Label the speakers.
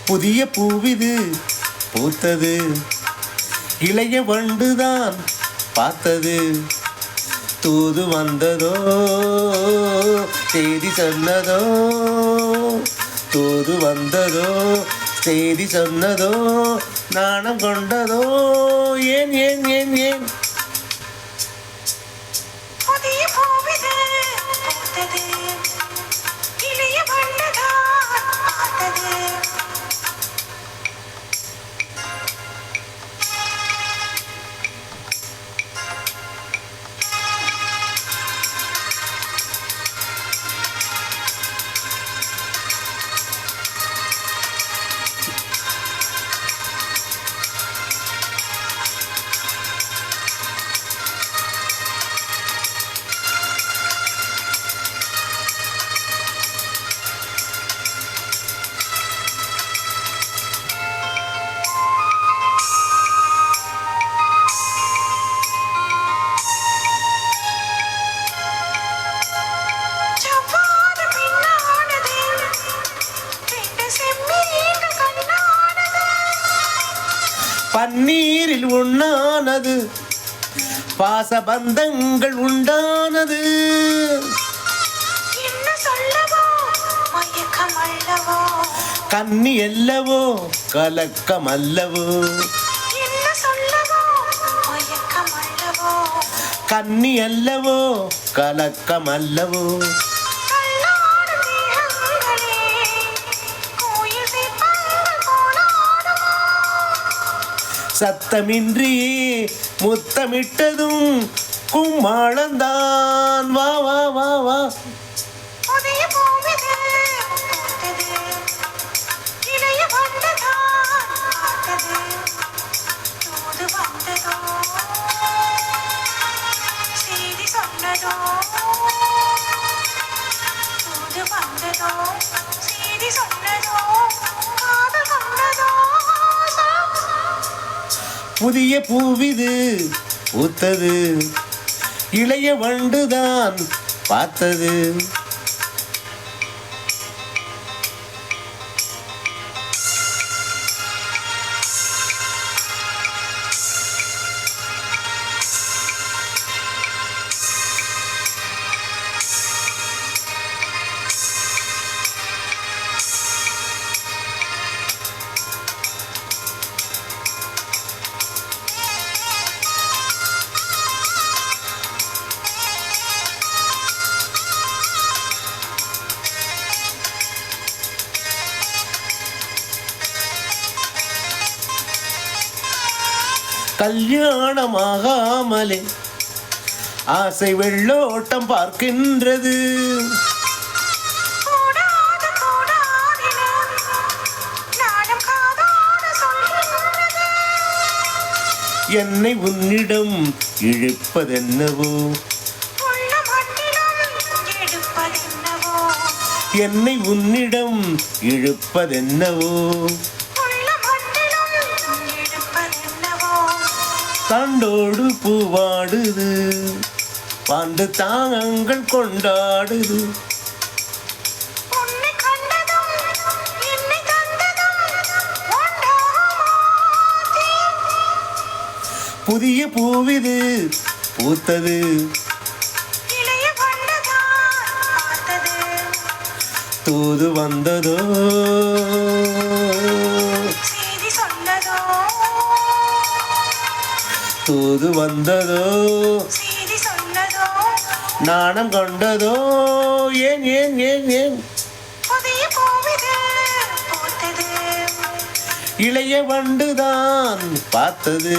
Speaker 1: புதிய பூவிது பூத்தது, இளைய வண்டுதான் பார்த்தது. தூது வந்ததோ செய்தி சொன்னதோ, தூது வந்ததோ செய்தி சொன்னதோ, நாணம் கொண்டதோ ஏன் ஏன் ஏன் ஏன். பன்னீரில் உண்ணானது, பாசபந்தங்கள் உண்டானது. கன்னி அல்லவோ கலக்கம் அல்லவோ, கன்னி அல்லவோ கலக்கம் அல்லவோ. சத்தமின்றி முத்தமிட்டதும் கும்மாளந்தான். வா வா வா வா. புதிய பூவிது பூத்தது, இளைய வண்டுதான் பார்த்தது. கல்யாணமாகாமலே ஆசை வெள்ளோட்டம் பார்க்கின்றது. என்னை உன்னிடம் இழுப்பதென்னவோ, என்னை உன்னிடம் இழுப்பதென்னவோ. தாண்டோடு பூவாடுது, பாண்டு தாங்கள் கொண்டாடுது. புதிய பூவிது பூத்தது, தூது வந்ததோ தூது வந்ததோ, நாணம் கொண்டதோ ஏன் ஏன் ஏன் ஏன். இளைய வண்டுதான் பார்த்தது.